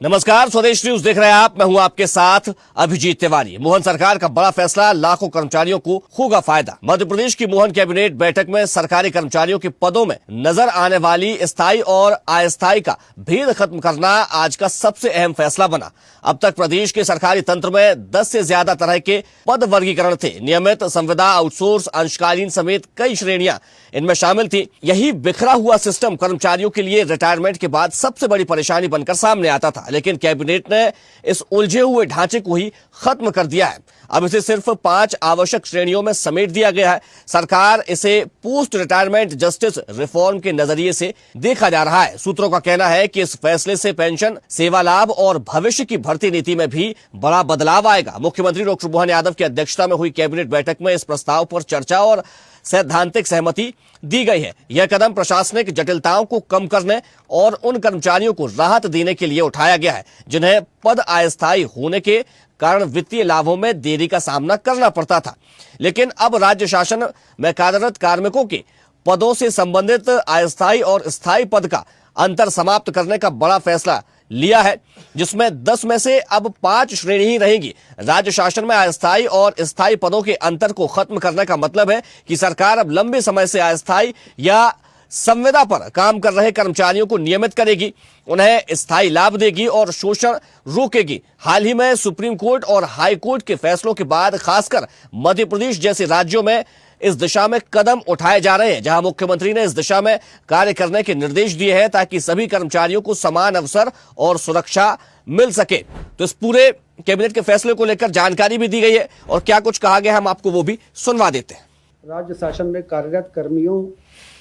नमस्कार, स्वदेश न्यूज देख रहे हैं आप। मैं हूं आपके साथ अभिजीत तिवारी। मोहन सरकार का बड़ा फैसला, लाखों कर्मचारियों को होगा फायदा। मध्य प्रदेश की मोहन कैबिनेट बैठक में सरकारी कर्मचारियों के पदों में नजर आने वाली स्थायी और अस्थायी का भेद खत्म करना आज का सबसे अहम फैसला बना। अब तक प्रदेश के सरकारी तंत्र में 10 से ज्यादा तरह के पद वर्गीकरण थे। नियमित, संविदा, आउटसोर्स, अंशकालीन समेत कई श्रेणियां इनमें शामिल थी। यही बिखरा हुआ सिस्टम कर्मचारियों के लिए रिटायरमेंट के बाद सबसे बड़ी परेशानी बनकर सामने आता था, लेकिन कैबिनेट ने इस उलझे हुए ढांचे को ही खत्म कर दिया है। अब इसे सिर्फ 5 आवश्यक श्रेणियों में समेट दिया गया है। सरकार इसे पोस्ट रिटायरमेंट जस्टिस रिफॉर्म के नजरिए से देखा जा रहा है। सूत्रों का कहना है कि इस फैसले से पेंशन, सेवा लाभ और भविष्य की भर्ती नीति में भी बड़ा बदलाव आएगा। मुख्यमंत्री डॉक्टर मोहन यादव की अध्यक्षता में हुई कैबिनेट बैठक में इस प्रस्ताव पर चर्चा और सैद्धांतिक सहमति दी गई है। यह कदम प्रशासनिक जटिलताओं को कम करने और उन कर्मचारियों को राहत देने के लिए उठाया गया है जिन्हें पद अस्थायी होने के कारण वित्तीय लाभों में देरी का सामना करना पड़ता था। लेकिन अब राज्य शासन में कार्यरत कार्मिकों के पदों से संबंधित अस्थायी और स्थायी पद का अंतर समाप्त करने का बड़ा फैसला लिया है, जिसमें 10 में से अब 5 श्रेणी ही रहेंगी। राज्य शासन में अस्थायी और स्थायी पदों के अंतर को खत्म करने का मतलब है कि सरकार अब लंबे समय से अस्थायी या संविदा पर काम कर रहे कर्मचारियों को नियमित करेगी, उन्हें स्थायी लाभ देगी और शोषण रोकेगी। हाल ही में सुप्रीम कोर्ट और हाई कोर्ट के फैसलों के बाद खासकर मध्य प्रदेश जैसे राज्यों में इस दिशा में कदम उठाए जा रहे हैं, जहां मुख्यमंत्री ने इस दिशा में कार्य करने के निर्देश दिए हैं ताकि सभी कर्मचारियों को समान अवसर और सुरक्षा मिल सके। तो इस पूरे कैबिनेट के फैसले को लेकर जानकारी भी दी गई है और क्या कुछ कहा गया, हम आपको वो भी सुनवा देते हैं। राज्य शासन में कार्यरत कर्मियों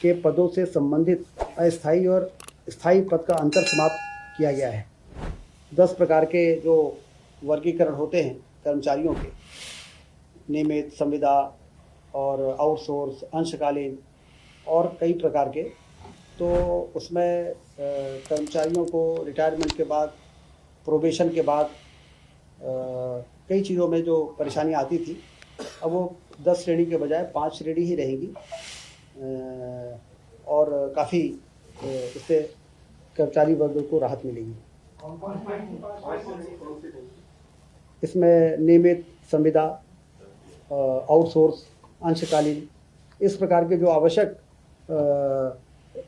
के पदों से संबंधित अस्थायी और स्थायी पद का अंतर समाप्त किया गया है। 10 प्रकार के जो वर्गीकरण होते हैं कर्मचारियों के, नियमित, संविदा और आउटसोर्स, अंशकालीन और कई प्रकार के, तो उसमें कर्मचारियों को रिटायरमेंट के बाद, प्रोबेशन के बाद कई चीज़ों में जो परेशानी आती थी, अब वो 10 श्रेणी के बजाय 5 श्रेणी ही रहेंगी और काफ़ी इससे कर्मचारी वर्ग को राहत मिलेगी। इसमें नियमित, संविदा, आउटसोर्स, अंशकालीन, इस प्रकार के जो आवश्यक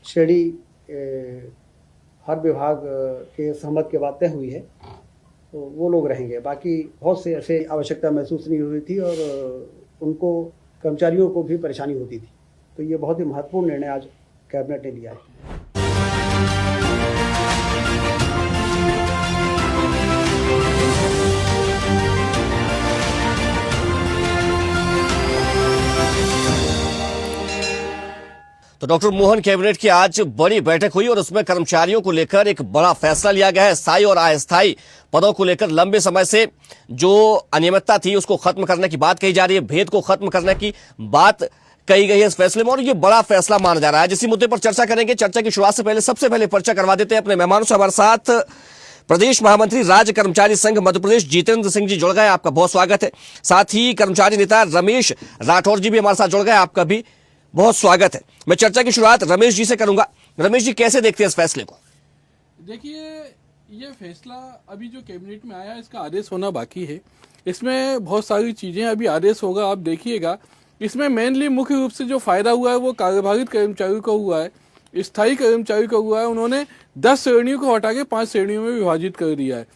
श्रेणी हर विभाग के सहमत के बाद तय हुई है, तो वो लोग रहेंगे। बाकी बहुत से ऐसे आवश्यकता महसूस नहीं हुई थी और उनको, कर्मचारियों को भी परेशानी होती थी। तो ये बहुत ही महत्वपूर्ण निर्णय आज कैबिनेट ने लिया है। तो डॉक्टर मोहन कैबिनेट की आज बड़ी बैठक हुई और उसमें कर्मचारियों को लेकर एक बड़ा फैसला लिया गया है। स्थायी और अस्थायी पदों को लेकर लंबे समय से जो अनियमितता थी उसको खत्म करने की बात कही जा रही है, भेद को खत्म करने की बात कही गई है इस फैसले में और ये बड़ा फैसला माना जा रहा है। जिस मुद्दे पर चर्चा करेंगे, चर्चा की शुरुआत से पहले सबसे पहले परिचय करवा देते हैं अपने मेहमानों से। हमारे साथ प्रदेश महामंत्री राज्य कर्मचारी संघ मध्य प्रदेश जितेंद्र सिंह जी जुड़ गए, आपका बहुत स्वागत है। साथ ही कर्मचारी नेता रमेश राठौर जी भी हमारे साथ जुड़ गए, आपका भी बहुत स्वागत है। मैं चर्चा की शुरुआत रमेश जी से करूंगा। रमेश जी, कैसे देखते हैं इस फैसले को? देखिए, ये फैसला अभी जो कैबिनेट में आया, इसका आदेश होना बाकी है। इसमें बहुत सारी चीजें, अभी आदेश होगा, आप देखिएगा। इसमें मेनली मुख्य रूप से जो फायदा हुआ है वो कार्यभारित कर्मचारियों को हुआ है, स्थायी कर्मचारियों को हुआ है। उन्होंने 10 श्रेणियों को हटा के 5 श्रेणियों में विभाजित कर दिया है।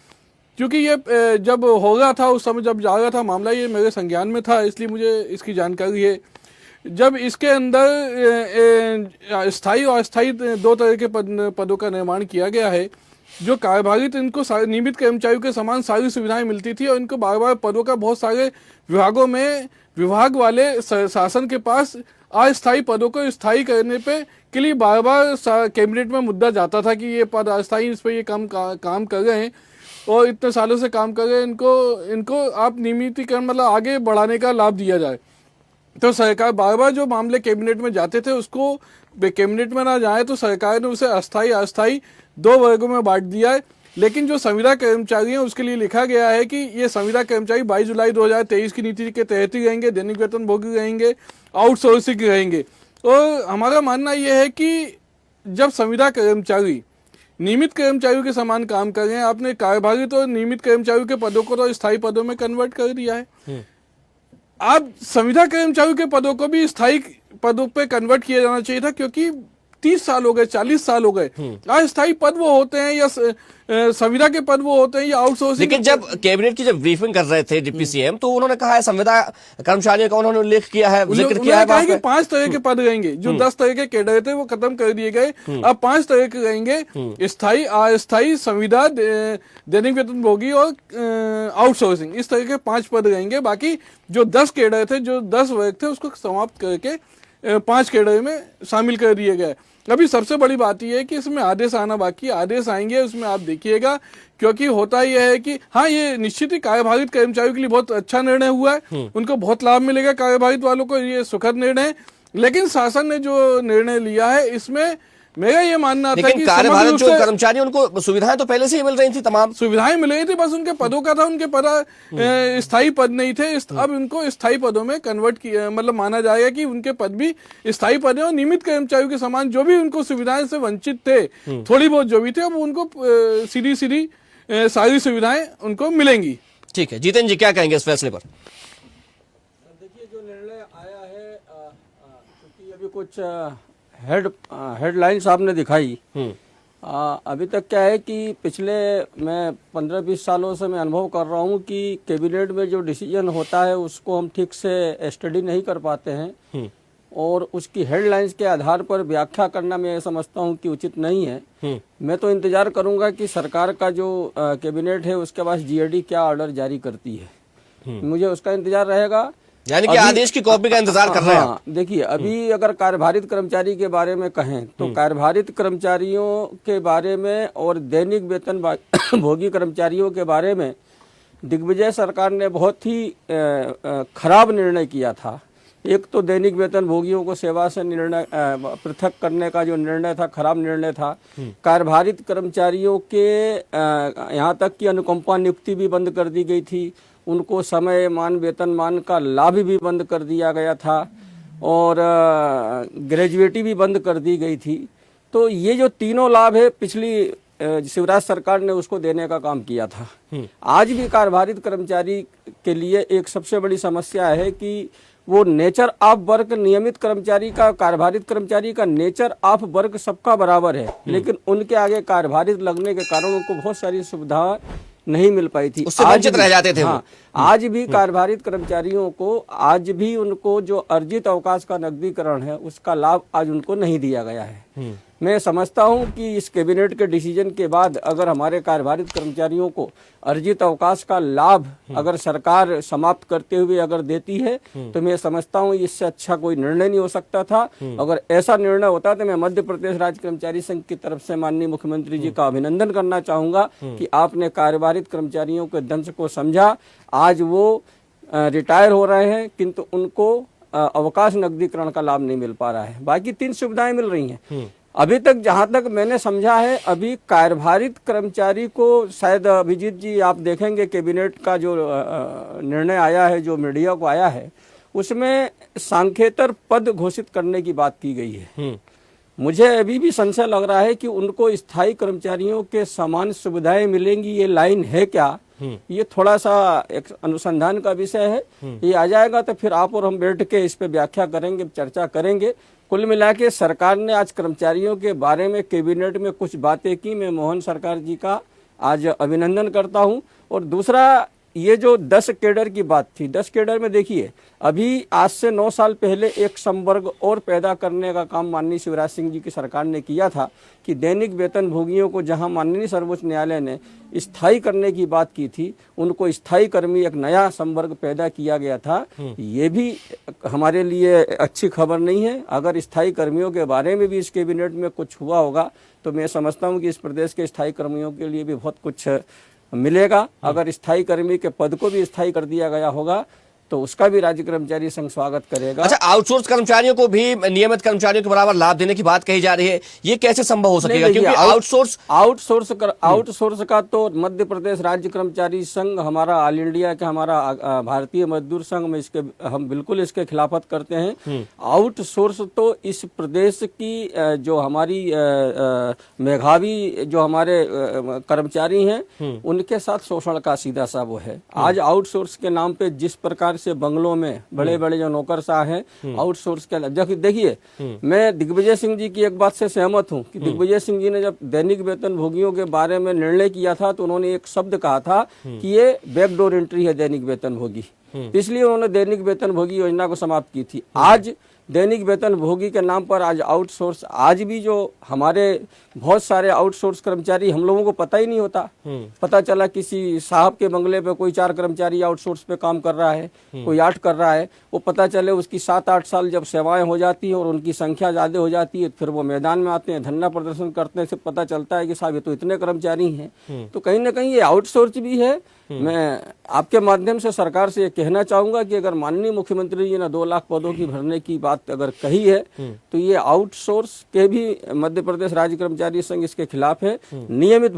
क्योंकि ये जब हो रहा था, उस समय जब जा रहा था मामला, ये मेरे संज्ञान में था, इसलिए मुझे इसकी जानकारी है। जब इसके अंदर स्थायी और अस्थायी 2 तरह के पदों का निर्माण किया गया है, जो कार्यभारित, इनको नियमित कर्मचारियों के समान सारी सुविधाएं मिलती थी और इनको बार बार पदों का बहुत सारे विभागों में विभाग वाले शासन के पास अस्थायी पदों को स्थायी करने के लिए बार बार कैबिनेट में मुद्दा जाता था कि ये पद अस्थायी, इस पर ये काम कर रहे हैं और इतने सालों से काम कर रहे हैं, इनको आप नियमितीकरण मतलब आगे बढ़ाने का लाभ दिया जाए। तो सरकार बार बार जो मामले कैबिनेट में जाते थे उसको कैबिनेट में ना जाए, तो सरकार ने उसे अस्थायी अस्थायी 2 वर्गों में बांट दिया है। लेकिन जो संविदा कर्मचारी हैं उसके लिए लिखा गया है कि ये संविदा कर्मचारी 22 जुलाई 2023 की नीति के तहत ही रहेंगे, दैनिक वेतन भोगी रहेंगे, आउटसोर्सिंग रहेंगे। और हमारा मानना यह है कि जब संविदा कर्मचारी नियमित कर्मचारियों के समान काम कर रहे हैं। आपने कार्यभारित और नियमित कर्मचारियों के पदों को तो स्थायी पदों में कन्वर्ट कर दिया है। आप संविदा कर्मचारियों के पदों को भी स्थायी पदों पे कन्वर्ट किया जाना चाहिए था, क्योंकि 30 साल हो गए, 40 साल हो गए। अस्थायी पद वो होते हैं या संविदा के पद वो होते हैं या आउटसोर्सिंग। लेकिन जब कैबिनेट की जब ब्रीफिंग कर रहे थे डिप्टी सीएम, तो उन्होंने कहा है संविदा कर्मचारियों का उन्होंने उल्लेख किया है, जिक्र किया है कि 5 तरह के पद रहेंगे। जो 10 तरह के कैडर थे वो खत्म कर दिए गए, अब 5 तरह के रहेंगे, स्थायी, अस्थायी, संविदा, दैनिक वेतनभोगी और आउटसोर्सिंग। इस तरह के 5 पद रहेंगे। बाकी जो 10 कैडर थे, जो 10 वर्ग थे, उसको समाप्त करके 5 कैडर में शामिल कर दिए गए। अभी सबसे बड़ी बात यह है कि इसमें आदेश आना बाकी, आदेश आएंगे उसमें आप देखिएगा, क्योंकि होता यह है कि हाँ, ये निश्चित ही कार्यभारित कर्मचारियों के लिए बहुत अच्छा निर्णय हुआ है, उनको बहुत लाभ मिलेगा, कार्यभारित वालों को ये सुखद निर्णय है। लेकिन शासन ने जो निर्णय लिया है, इसमें मेरा ये मानना था कि कार्यभारित जो कर्मचारी, उनको सुविधाएं तो पहले से ही मिल रही थी, तमाम सुविधाएं मिल रही थी, बस उनके पदों का था, उनके पद स्थायी पद नहीं थे। अब उनको स्थायी पदों में कन्वर्ट किया, मतलब माना जाएगा कि उनके पद भी स्थायी पद है और नियमित कर्मचारियों के समान जो भी उनको सुविधाएं से वंचित थे, थोड़ी बहुत जो भी थे, अब उनको सीधी सारी सुविधाएं उनको मिलेंगी। ठीक है, जीतेन जी क्या कहेंगे इस फैसले पर? देखिए, जो निर्णय आया है, क्योंकि अभी कुछ हेडलाइंस आपने दिखाई, अभी तक क्या है कि पिछले मैं 15-20 सालों से मैं अनुभव कर रहा हूँ कि कैबिनेट में जो डिसीजन होता है उसको हम ठीक से स्टडी नहीं कर पाते हैं और उसकी हेडलाइंस के आधार पर व्याख्या करना मैं समझता हूँ कि उचित नहीं है। मैं तो इंतजार करूंगा कि सरकार का जो कैबिनेट है उसके पास जीएडी क्या ऑर्डर जारी करती है, मुझे उसका इंतजार रहेगा। यानी कि आदेश की कॉपी का इंतजार कर रहे हैं। हाँ, देखिए, अभी अगर कार्यभारित कर्मचारी के बारे में कहें तो कार्यभारित कर्मचारियों के बारे में और दैनिक वेतन भोगी कर्मचारियों के बारे में दिग्विजय सरकार ने बहुत ही खराब निर्णय किया था। एक तो दैनिक वेतन भोगियों को सेवा से निर्णय पृथक करने का जो निर्णय था, खराब निर्णय था। कार्यभारित कर्मचारियों के यहाँ तक कि अनुकंपा नियुक्ति भी बंद कर दी गई थी, उनको समय मान, वेतन मान का लाभ भी बंद कर दिया गया था और ग्रेजुएटी भी बंद कर दी गई थी। तो ये जो तीनों लाभ है, पिछली शिवराज सरकार ने उसको देने का काम किया था। आज भी कार्यभारित कर्मचारी के लिए एक सबसे बड़ी समस्या है कि वो नेचर ऑफ वर्क, नियमित कर्मचारी का, कार्यभारित कर्मचारी का नेचर ऑफ वर्क सबका बराबर है, लेकिन उनके आगे कार्यभारित लगने के कारण उनको बहुत सारी सुविधा नहीं मिल पाई थी, उससे वंचित रह जाते थे। हाँ, आज भी कार्यभारित कर्मचारियों को, आज भी उनको जो अर्जित अवकाश का नकदीकरण है उसका लाभ आज उनको नहीं दिया गया है। मैं समझता हूं कि इस कैबिनेट के डिसीजन के बाद अगर हमारे कार्यभारित कर्मचारियों को अर्जित अवकाश का लाभ अगर सरकार समाप्त करते हुए अगर देती है तो मैं समझता हूं इससे अच्छा कोई निर्णय नहीं हो सकता था। अगर ऐसा निर्णय होता तो मैं मध्य प्रदेश राज्य कर्मचारी संघ की तरफ से माननीय मुख्यमंत्री जी का अभिनंदन करना चाहूंगा कि आपने कार्यभारित कर्मचारियों के दंश को समझा। आज वो रिटायर हो रहे हैं किंतु उनको अवकाश नकदीकरण का लाभ नहीं मिल पा रहा है, बाकी 3 सुविधाएं मिल रही हैं। अभी तक जहां तक मैंने समझा है, अभी कार्यभारित कर्मचारी को शायद अभिजीत जी आप देखेंगे कैबिनेट का जो निर्णय आया है, जो मीडिया को आया है, उसमें सांख्येतर पद घोषित करने की बात की गई है। मुझे अभी भी संशय लग रहा है कि उनको स्थायी कर्मचारियों के समान सुविधाएं मिलेंगी, ये लाइन है क्या? ये थोड़ा सा एक अनुसंधान का विषय है। ये आ जाएगा तो फिर आप और हम बैठ के इस पे व्याख्या करेंगे, चर्चा करेंगे। कुल मिला के सरकार ने आज कर्मचारियों के बारे में कैबिनेट में कुछ बातें की, मैं मोहन सरकार जी का आज अभिनंदन करता हूं। और दूसरा, ये जो 10 कैडर की बात थी, 10 कैडर में देखिए, अभी आज से 9 साल पहले एक संवर्ग और पैदा करने का काम माननीय शिवराज सिंह जी की सरकार ने किया था कि दैनिक वेतन भोगियों को जहां माननीय सर्वोच्च न्यायालय ने स्थायी करने की बात की थी, उनको स्थायी कर्मी एक नया संवर्ग पैदा किया गया था। ये भी हमारे लिए अच्छी खबर नहीं है। अगर स्थायी कर्मियों के बारे में भी इस कैबिनेट में कुछ हुआ होगा तो मैं समझता हूँ कि इस प्रदेश के स्थायी कर्मियों के लिए भी बहुत कुछ मिलेगा। अगर स्थायी कर्मी के पद को भी स्थायी कर दिया गया होगा तो उसका भी राज्य कर्मचारी संघ स्वागत करेगा। अच्छा, आउटसोर्स कर्मचारियों को भी नियमित कर्मचारियों के बराबर लाभ देने की बात कही जा रही है, ये कैसे संभव हो सकेगा? क्योंकि आउटसोर्स का तो मध्य प्रदेश राज्य कर्मचारी संघ, हमारा ऑल इंडिया का, हमारा भारतीय मजदूर संघ में हम बिल्कुल इसके खिलाफत करते हैं। आउटसोर्स तो इस प्रदेश की जो हमारी मेधावी जो हमारे कर्मचारी हैं उनके साथ शोषण का सीधा सा वो है। आज आउटसोर्स के नाम पे जिस प्रकार से बंगलों में बड़े बड़े जो नौकरशाह हैं आउटसोर्स के, देखिए मैं दिग्विजय सिंह जी की एक बात से सहमत हूं कि दिग्विजय सिंह जी ने जब दैनिक वेतन भोगियों के बारे में निर्णय किया था तो उन्होंने एक शब्द कहा था कि ये बैकडोर एंट्री है दैनिक वेतन भोगी, इसलिए उन्होंने दैनिक वेतन भोगी योजना को समाप्त की थी। आज दैनिक वेतन भोगी के नाम पर आज आउटसोर्स, आज भी जो हमारे बहुत सारे आउटसोर्स कर्मचारी हम लोगों को पता ही नहीं होता। पता चला किसी साहब के बंगले पे कोई 4 कर्मचारी आउटसोर्स पे काम कर रहा है, कोई 8 कर रहा है, वो पता चले उसकी 7-8 साल जब सेवाएं हो जाती हैं और उनकी संख्या ज्यादा हो जाती है, फिर वो मैदान में आते हैं, धरना प्रदर्शन करते हैं, से पता चलता है कि साहब ये तो इतने कर्मचारी हैं। तो कहीं ना कहीं ये आउटसोर्स भी है। मैं आपके माध्यम से सरकार से ये कहना चाहूंगा कि अगर माननीय मुख्यमंत्री जी ने 2 लाख पदों की भरने की बात अगर कही है तो ये आउटसोर्स के भी मध्य प्रदेश राज्य कर्मचारी संघ इसके खिलाफ है। नियमित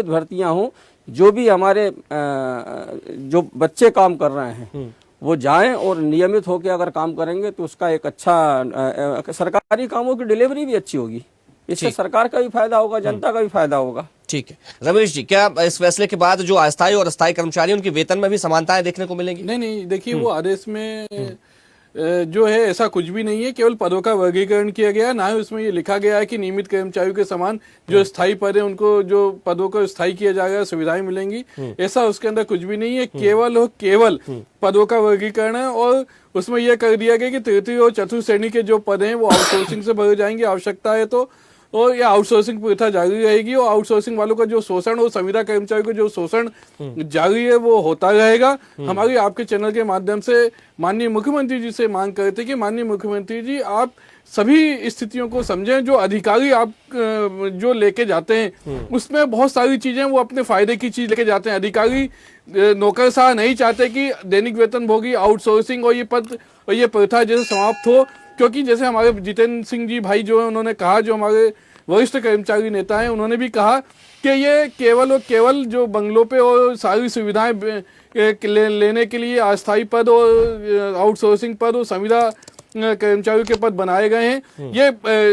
भर्तियां हो, जो भी हमारे जो बच्चे काम कर रहे हैं वो जाएं और नियमित होकर अगर काम करेंगे तो उसका एक अच्छा सरकारी कामों की डिलीवरी भी अच्छी होगी। इससे सरकार का भी फायदा होगा, जनता का भी फायदा होगा। ठीक है रमेश जी, क्या इस फैसले के बाद जो अस्थायी और अस्थायी कर्मचारी उनके वेतन में भी समानताएं देखने को मिलेंगी? नहीं, देखिए वो आदेश में जो है ऐसा कुछ भी नहीं है, केवल पदों का वर्गीकरण किया गया है। ना ही उसमें ये लिखा गया है कि नियमित कर्मचारियों के समान जो स्थायी पद है उनको जो पदों को स्थायी किया जाएगा, सुविधाएं मिलेंगी, ऐसा उसके अंदर कुछ भी नहीं है। केवल पदों का वर्गीकरण है और उसमें यह कर दिया गया कि तृतीय और चतुर्थ श्रेणी के जो पद हैं वो आउटसोर्सिंग से भरे जाएंगे, आवश्यकता है तो, और ये आउटसोर्सिंग प्रथा जारी रहेगी और आउटसोर्सिंग वालों का जो शोषण और संविदा कर्मचारियों को जो शोषण जारी है वो होता रहेगा। हमारी आपके चैनल के माध्यम से माननीय मुख्यमंत्री जी से मांग करते कि माननीय मुख्यमंत्री जी आप सभी स्थितियों को समझें। जो अधिकारी आप जो लेके जाते हैं उसमें बहुत सारी चीजें वो अपने फायदे की चीज लेके जाते हैं। अधिकारी नौकरशाह नहीं चाहते कि दैनिक वेतन भोगी आउटसोर्सिंग और ये पद और ये प्रथा जैसे समाप्त हो, क्योंकि जैसे हमारे जितेंद्र सिंह जी भाई जो है उन्होंने कहा, जो हमारे वरिष्ठ कर्मचारी नेता हैं, उन्होंने भी कहा कि ये केवल और केवल जो बंगलों पे और सारी सुविधाएं लेने के लिए अस्थायी पद और आउटसोर्सिंग पद और संविदा कर्मचारियों के पद बनाए गए हैं। ये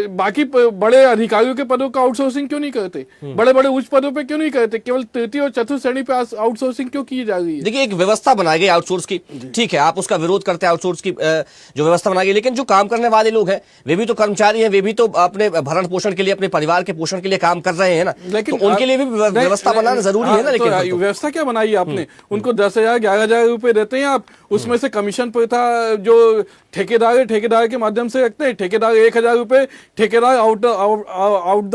बाकी बड़े अधिकारियों के पदों का आउटसोर्सिंग क्यों नहीं करते? बड़े बड़े उच्च पदों पे क्यों नहीं करते? केवल तृतीय और चतुर्थ श्रेणी पे आउटसोर्सिंग क्यों की जा रही है? देखिए, एक व्यवस्था बनाई गई आउटसोर्स की, ठीक है, आप उसका विरोध करते हैं आउटसोर्स की जो व्यवस्था बनाई गई, लेकिन जो काम करने वाले लोग हैं वे भी तो कर्मचारी हैं, वे भी तो अपने भरण पोषण के लिए, अपने परिवार के पोषण के लिए काम कर रहे हैं ना, लेकिन तो उनके लिए भी व्यवस्था बनाना जरूरी है ना। लेकिन व्यवस्था क्या बनाई है आपने? उनको 10,000 11,000 रुपए देते हैं आप, उसमें से कमीशन प्रथा जो ठेकेदार के माध्यम से रखते हैं। ठेकेदार 1,000 रुपए ठेकेदार आउट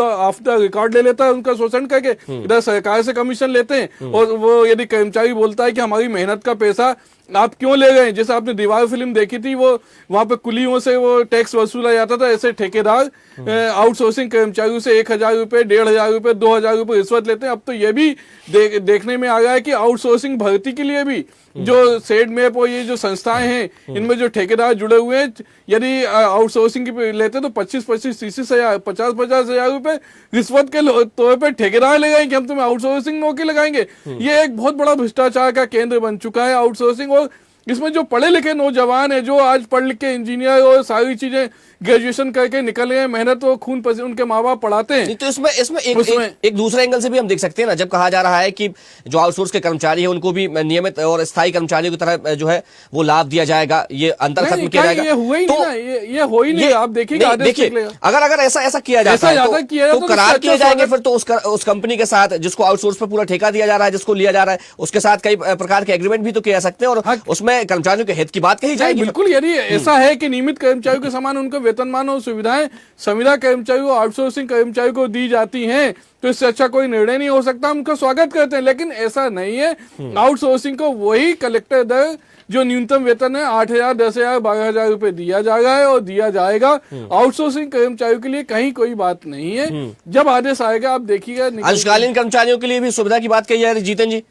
ऑफ द रिकॉर्ड ले लेता है उनका शोषण करके, इधर सरकार से कमीशन लेते हैं। और वो यदि कर्मचारी बोलता है कि हमारी मेहनत का पैसा आप क्यों ले गए, जैसे आपने दीवार फिल्म देखी थी, वो वहां पे कुलियों से वो टैक्स वसूला जाता था, ऐसे ठेकेदार आउटसोर्सिंग कर्मचारियों से 1,000 रुपए 1,500 रुपए 2,000 रुपए रिश्वत लेते हैं। अब तो ये भी देखने में आ गया है कि आउटसोर्सिंग भर्ती के लिए भी जो सेड मैप और ये जो संस्थाएं हैं इनमें जो ठेकेदार जुड़े हुए हैं, यदि आउटसोर्सिंग की लेते तो 25-25, 30,000, 50,000 रुपए रिश्वत के तौर पर ठेकेदार लगाएंगे कि हम तुम्हें आउटसोर्सिंग नौकरी लगाएंगे। ये एक बहुत बड़ा भ्रष्टाचार का केंद्र बन चुका है आउटसोर्सिंग। और इसमें जो पढ़े लिखे नौजवान है, जो आज पढ़ लिख के इंजीनियर और सारी चीजें ग्रेजुएशन करके निकल गए, मेहनत और खून पसीने उनके माँ बाप पढ़ाते हैं। तो इसमें एक दूसरे एंगल से भी हम देख सकते हैं ना, जब कहा जा रहा है कि जो आउटसोर्स के कर्मचारी है उनको भी नियमित और स्थायी कर्मचारियों की तरह जो है वो लाभ दिया जाएगा, ये अंतर खत्म किया जाएगा। ये हुआ ही नहीं, ये हो ही नहीं। आप देखिए अगर ऐसा किया जाता है तो करार किए जाएंगे, फिर तो उस कंपनी के साथ जिसको आउटसोर्स पर पूरा ठेका दिया जा रहा है, जिसको लिया जा रहा है, उसके साथ कई प्रकार के एग्रीमेंट भी तो किया सकते हैं और उसमें कर्मचारियों के हित की बात कही जाएगी। बिल्कुल, यदि ऐसा है कि नियमित कर्मचारियों के समान उनको वेतनमान और सुविधाएं संविदा कर्मचारियों और आउटसोर्सिंग कर्मचारियों को दी जाती हैं, तो इससे अच्छा कोई निर्णय नहीं हो सकता। हम उनका स्वागत करते हैं, लेकिन ऐसा नहीं है। आउटसोर्सिंग को वही कलेक्टर दर जो न्यूनतम वेतन है 8,000, 10,000, 12,000 रुपए दिया जा रहा है और दिया जाएगा। आउटसोर्सिंग कर्मचारियों के लिए कहीं कोई बात नहीं है। जब आदेश आएगा आप देखिएगा। अंशकालीन कर्मचारियों के लिए भी सुविधा की बात कही जा रही है, जीतन जी?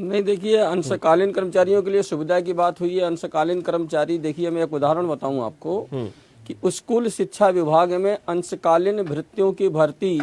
नहीं, देखिए, अंशकालीन कर्मचारियों के लिए सुविधा की बात हुई है। अंशकालीन कर्मचारी, देखिए मैं एक उदाहरण बताऊं आपको कि स्कूल शिक्षा विभाग में अंशकालीन भृत्यों की भर्ती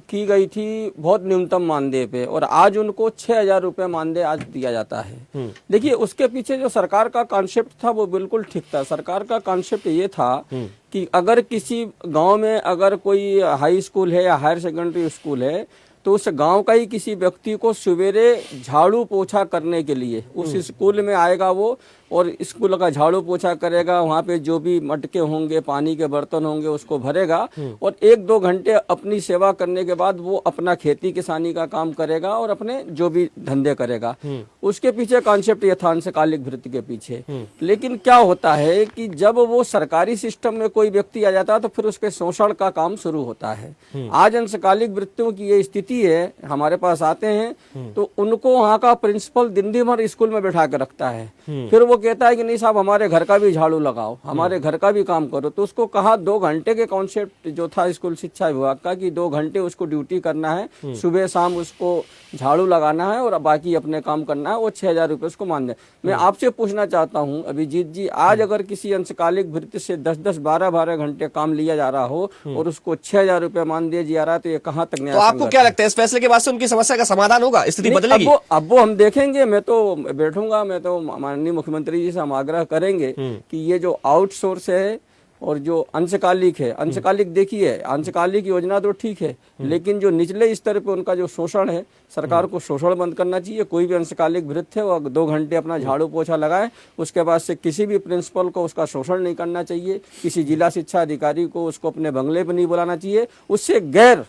की गई थी बहुत न्यूनतम मानदेय पे, और आज उनको 6,000 रुपये मानदेय आज दिया जाता है। देखिए, उसके पीछे जो सरकार का कॉन्सेप्ट था वो बिल्कुल ठीक था। सरकार का कॉन्सेप्ट ये था कि अगर किसी गांव में अगर कोई हाई स्कूल है या हायर सेकेंडरी स्कूल है, तो उस गांव का ही किसी व्यक्ति को सवेरे झाड़ू पोछा करने के लिए उस स्कूल में आएगा वो, और स्कूल का झाड़ू पोछा करेगा, वहाँ पे जो भी मटके होंगे, पानी के बर्तन होंगे, उसको भरेगा, और 1-2 घंटे अपनी सेवा करने के बाद वो अपना खेती किसानी का काम करेगा और अपने जो भी धंधे करेगा। उसके पीछे कॉन्सेप्ट ये था, अंशकालिक भृत्य के पीछे। लेकिन क्या होता है कि जब वो सरकारी सिस्टम में कोई व्यक्ति आ जाता है तो फिर उसके शोषण का काम शुरू होता है। आज अंशकालिक भृत्यों की ये स्थिति है, हमारे पास आते हैं तो उनको वहाँ का प्रिंसिपल दिन भर स्कूल में बैठा के रखता है, फिर वो कहता है कि नहीं साहब, हमारे घर का भी झाड़ू लगाओ, हमारे घर का भी काम करो। तो उसको कहा 2 घंटे के कॉन्सेप्ट जो था स्कूल शिक्षा विभाग का कि 2 घंटे उसको ड्यूटी करना है, सुबह शाम उसको झाड़ू लगाना है और बाकी अपने काम करना है, वो 6,000 रुपये उसको मान दे। मैं आपसे पूछना चाहता हूँ अभिजीत जी, आज अगर किसी अंशकालिक भृत्य से 10-10, 12-12 घंटे काम लिया जा रहा हो और उसको 6,000 रुपये मान दिया जा रहा है, तो ये कहाँ तक न्याय? तो आपको क्या लगता है इस फैसले के बाद से उनकी समस्या का समाधान होगा, स्थिति बदलेगी? अब वो हम देखेंगे। मैं तो बैठूंगा, मैं तो माननीय मुख्यमंत्री जी से हम आग्रह करेंगे कि ये जो आउटसोर्स है और जो अंशकालिक है, अंशकालिक देखिए, अंशकालिक योजना तो ठीक है, लेकिन जो निचले स्तर पे उनका जो शोषण है, सरकार को शोषण बंद करना चाहिए। कोई भी अंशकालिक भृत्य है वो 2 घंटे अपना झाड़ू पोछा लगाए, उसके बाद से किसी भी प्रिंसिपल को उसका शोषण नहीं करना चाहिए, किसी जिला शिक्षा अधिकारी को उसको अपने बंगले पर नहीं बुलाना चाहिए। उससे गैर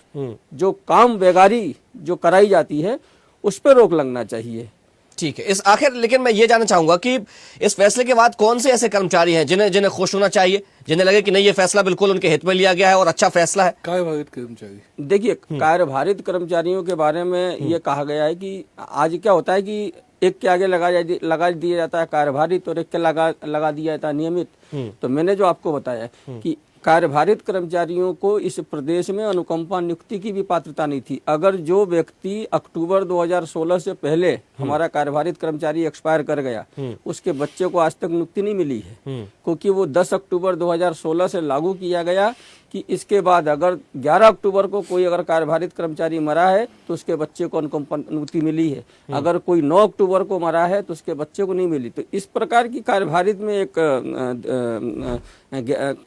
जो काम बेगारी जो कराई जाती है उस पर रोक लगना चाहिए। ठीक है। इस आखिर लेकिन मैं ये जानना चाहूंगा कि इस फैसले के बाद कौन से ऐसे कर्मचारी हैं जिन्हें खुश होना चाहिए, जिन्हें लगे कि नहीं ये फैसला बिल्कुल उनके हित में लिया गया है और अच्छा फैसला है? कार्यभारित कर्मचारी। देखिए, कार्यभारित कर्मचारियों के बारे में ये कहा गया है कि आज क्या होता है कि एक के आगे लगा दिया जाता है कार्यभारित और एक के लगा दिया जाता है नियमित। तो मैंने जो आपको बताया कि कार्यभारित कर्मचारियों को इस प्रदेश में अनुकंपा नियुक्ति की भी पात्रता नहीं थी। अगर जो व्यक्ति अक्टूबर 2016 से पहले हमारा कार्यभारित कर्मचारी एक्सपायर कर गया, उसके बच्चे को आज तक नियुक्ति नहीं मिली है, क्योंकि वो 10 अक्टूबर 2016 से लागू किया गया कि इसके बाद अगर 11 अक्टूबर को कोई अगर कार्यभारित कर्मचारी मरा है तो उसके बच्चे को अनुकंपा नियुक्ति मिली है, अगर कोई 9 अक्टूबर को मरा है तो उसके बच्चे को नहीं मिली। तो इस प्रकार की कार्यभारित में एक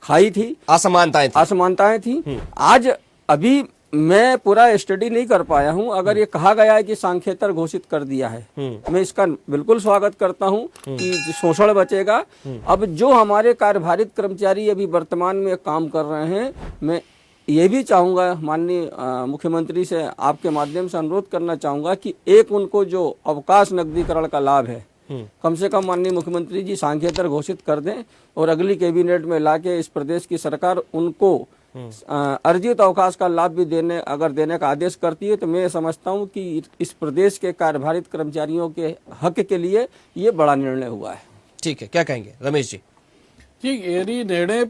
खाई थी, असमानताएं थी। आज अभी मैं पूरा स्टडी नहीं कर पाया हूं, अगर ये कहा गया है कि सांख्येतर घोषित कर दिया है, मैं इसका बिल्कुल स्वागत करता हूं कि शोषण बचेगा। अब जो हमारे कार्यभारित कर्मचारी अभी वर्तमान में काम कर रहे हैं, मैं ये भी चाहूंगा, माननीय मुख्यमंत्री से आपके माध्यम से अनुरोध करना चाहूंगा कि एक उनको जो अवकाश नकदीकरण का लाभ है, कम से कम माननीय मुख्यमंत्री जी सांख्येतर घोषित कर दें और अगली कैबिनेट में लाके इस प्रदेश की सरकार उनको अर्जित अवकाश का लाभ भी देने का आदेश करती है, तो मैं समझता हूं कि इस प्रदेश के कार्यभारित कर्मचारियों के हक के लिए ये बड़ा निर्णय हुआ है। ठीक है, क्या कहेंगे रमेश जी? ठीक, यदि निर्णय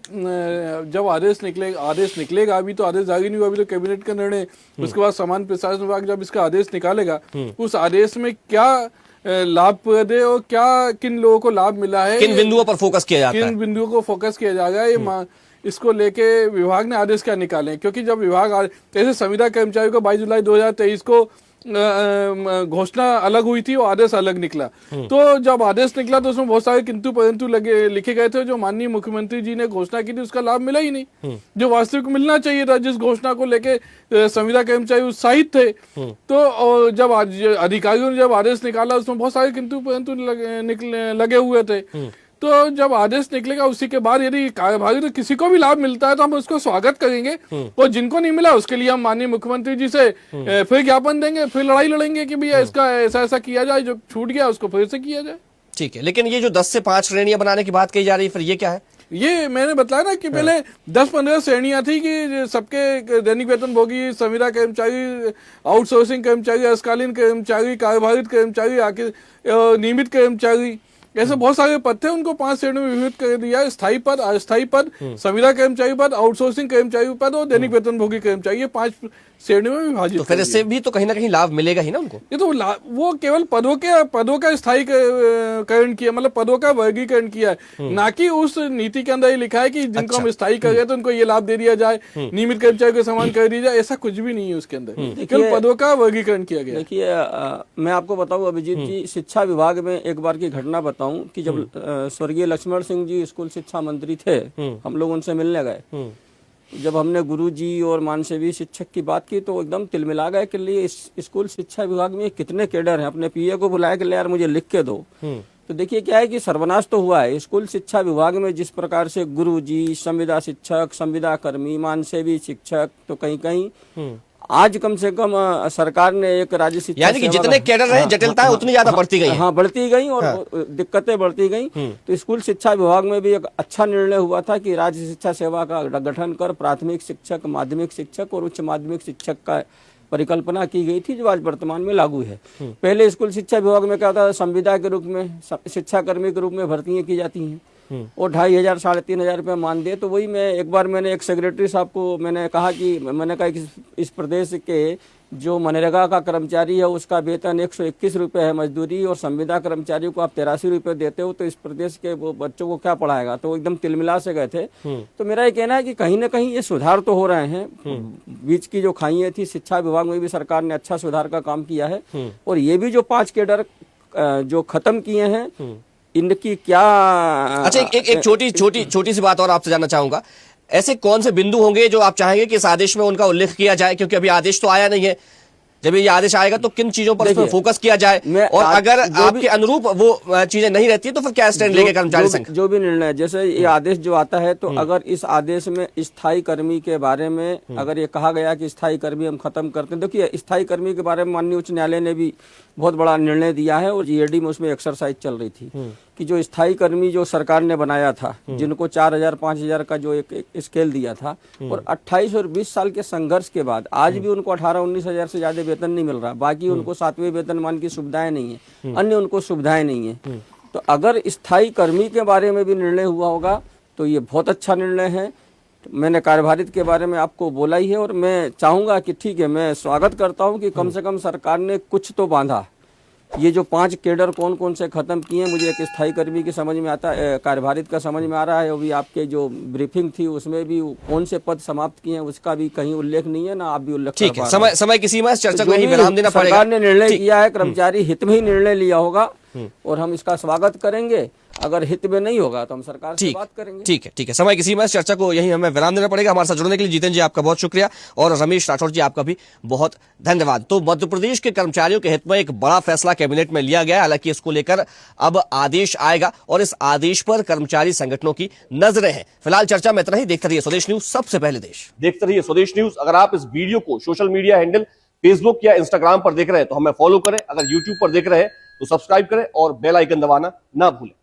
जब आदेश निकलेगा, अभी तो आदेश जारी नहीं हुआ, अभी तो कैबिनेट का निर्णय, उसके बाद सामान्य प्रशासन विभाग जब इसका आदेश निकालेगा, उस आदेश में क्या लाभप्रद है और क्या किन लोगों को लाभ मिला है, किन बिंदुओं पर फोकस किया जाता है, किन बिंदुओं को फोकस किया जाएगा, ये इसको लेके विभाग ने आदेश क्या निकाले। क्योंकि जब विभाग जैसे संविदा कर्मचारियों को 22 जुलाई 2023 को घोषणा अलग हुई थी और आदेश अलग निकला, तो जब आदेश निकला तो उसमें बहुत सारे किंतु परंतु लिखे गए थे। जो माननीय मुख्यमंत्री जी ने घोषणा की थी उसका लाभ मिला ही नहीं, जो वास्तविक मिलना चाहिए था, जिस घोषणा को लेके संविदा कर्मचारी उत्साहित थे। तो जब अधिकारियों ने जब आदेश निकाला उसमें बहुत सारे किंतु परंतु लगे हुए थे। तो जब आदेश निकलेगा उसी के बाद यदि कार्यभारी तो किसी को भी लाभ मिलता है तो हम उसको स्वागत करेंगे, और जिनको नहीं मिला उसके लिए हम माननीय मुख्यमंत्री जी से फिर ज्ञापन देंगे, फिर लड़ाई लड़ेंगे कि भैया इसका ऐसा किया जाए, जो छूट गया उसको फिर से किया जाए। ठीक है, लेकिन ये जो 10 से 5 श्रेणियां बनाने की बात कही जा रही है, फिर ये क्या है? ये मैंने बताया ना कि पहले 10-15 श्रेणियां थी कि सबके दैनिक वेतन भोगी, संविदा कर्मचारी, आउटसोर्सिंग कर्मचारी, अल्पकालीन कर्मचारी, कार्यभारित कर्मचारी, नियमित कर्मचारी, ऐसे बहुत सारे पद थे, उनको 5 श्रेणियों में विभक्त कर दिया। स्थायी पद, अस्थायी पद, संविदा कर्मचारी पद, आउटसोर्सिंग कर्मचारी पद और दैनिक वेतन भोगी कर्मचारी, ये 5 श्रेणियों में विभाजित तो फिर कर इससे भी तो कहीं ना कहीं लाभ मिलेगा ही ना उनको। ये तो वो केवल पदों का स्थायीकरण किया, मतलब पदों का वर्गीकरण किया है, ना कि उस नीति के अंदर ये लिखा है कि जिनको हम स्थायी कर रहे हैं तो उनको ये लाभ दे दिया जाए, नियमित कर्मचारी को समान कर दिया जाए, ऐसा कुछ भी नहीं है उसके अंदर, केवल पदों का वर्गीकरण किया गया। देखिए मैं आपको बताऊं अभिजीत जी, शिक्षा विभाग में एक बार की घटना बताऊं कि जब स्वर्गीय लक्ष्मण सिंह जी स्कूल शिक्षा मंत्री थे, हम लोग उनसे मिलने गए। जब हमने गुरुजी और मानसेवी शिक्षक की बात की तो एकदम तिलमिला गए कि लिए इस स्कूल शिक्षा विभाग में कितने कैडर हैं। अपने पीए को बुलाया कि ले यार मुझे लिख के दो। तो देखिए क्या है कि सर्वनाश तो हुआ है स्कूल शिक्षा विभाग में, जिस प्रकार से गुरुजी, संविदा शिक्षक, संविदा कर्मी, मानसेवी शिक्षक, तो कहीं कहीं आज कम से कम सरकार ने एक राज्य शिक्षा यानी कि जितने कैडर रहे जटिलताएं उतनी ज्यादा बढ़ती गई। हाँ, बढ़ती गई और दिक्कतें बढ़ती गई। तो स्कूल शिक्षा विभाग में भी एक अच्छा निर्णय हुआ था कि राज्य शिक्षा सेवा का गठन कर प्राथमिक शिक्षक, माध्यमिक शिक्षक और उच्च माध्यमिक शिक्षक का परिकल्पना की गई थी, जो आज वर्तमान में लागू है। पहले स्कूल शिक्षा विभाग में क्या था, संविदा के रूप में शिक्षा कर्मी के रूप में भर्तियां की जाती हैं और 2500 3,500 रुपये मानदेय। तो वही मैंने एक सेक्रेटरी साहब को मैंने कहा कि इस प्रदेश के जो मनरेगा का कर्मचारी है उसका वेतन 121 रुपये है मजदूरी, और संविदा कर्मचारी को आप 83 रुपये देते हो, तो इस प्रदेश के वो बच्चों को क्या पढ़ाएगा। तो एकदम तिलमिला से गए थे। तो मेरा ये कहना है कि कहीं ना कहीं ये सुधार तो हो रहे हैं। बीच की जो खाइयां थी सिक्षा विभाग में भी सरकार ने अच्छा सुधार का काम किया है, और ये भी जो 5 कैडर जो खत्म किए हैं इनकी क्या। अच्छा, एक छोटी सी बात और आपसे जानना चाहूंगा, ऐसे कौन से बिंदु होंगे जो आप चाहेंगे कि इस आदेश में उनका उल्लेख किया जाए, क्योंकि अभी आदेश तो आया नहीं है। जब ये आदेश आएगा तो किन चीजों पर इसमें फोकस किया जाए, और अगर आपके अनुरूप वो चीजें नहीं रहती तो फिर क्या स्टैंड लेंगे कर्मचारी संघ? जो भी निर्णय, जैसे ये आदेश जो आता है, तो अगर इस आदेश में स्थायी कर्मी के बारे में अगर ये कहा गया कि स्थायी कर्मी हम खत्म करते हैं, देखिए स्थायी कर्मी के बारे में माननीय उच्च न्यायालय ने भी बहुत बड़ा निर्णय दिया है, और जीएडी में उसमें एक्सरसाइज चल रही थी कि जो स्थायी कर्मी जो सरकार ने बनाया था, जिनको 4,000 5,000 का जो एक स्केल दिया था, और 28 और 20 साल के संघर्ष के बाद आज भी उनको 18-19 हजार से ज्यादा वेतन नहीं मिल रहा। बाकी उनको 7वें वेतनमान की सुविधाएं नहीं है, अन्य उनको सुविधाएं नहीं है। तो अगर स्थायी कर्मी के बारे में भी निर्णय हुआ होगा तो ये बहुत अच्छा निर्णय है। मैंने कार्यभारित के बारे में आपको बोला ही है, और मैं चाहूंगा कि ठीक है, मैं स्वागत करता हूं कि कम से कम सरकार ने कुछ तो बांधा। ये जो 5 कैडर कौन कौन से खत्म किए हैं, मुझे एक स्थायी कर्मी की समझ में आता है, कार्यभारित का समझ में आ रहा है, वो भी आपके जो ब्रीफिंग थी उसमें भी कौन से पद समाप्त किए हैं उसका भी कहीं उल्लेख नहीं है, ना आप भी उल्लेख। ठीक है, समय की सीमा इस चर्चा को यहीं विराम देना पड़ेगा। सरकार ने निर्णय किया है, कर्मचारी हित में ही निर्णय लिया होगा, और हम इसका स्वागत करेंगे। अगर हित में नहीं होगा तो हम सरकार से बात करेंगे। ठीक है, समय की सीमा इस चर्चा को यहीं हमें विराम देना पड़ेगा। हमारे साथ जुड़ने के लिए जितेंद्र जी आपका बहुत शुक्रिया, और रमेश राठौर जी आपका भी बहुत धन्यवाद। तो मध्य प्रदेश के कर्मचारियों के हित में एक बड़ा फैसला कैबिनेट में लिया गया। हालांकि इसको लेकर अब आदेश आएगा, और इस आदेश पर कर्मचारी संगठनों की नजरें हैं। फिलहाल चर्चा में इतना ही। देखते रहिए स्वदेश न्यूज, सबसे पहले देश। देखते रहिए स्वदेश न्यूज। अगर आप इस वीडियो को सोशल मीडिया हैंडल फेसबुक या इंस्टाग्राम पर देख रहे हैं तो हमें फॉलो करें। अगर यूट्यूब पर देख रहे हैं तो सब्सक्राइब करें और बेल आइकन दबाना ना भूलें।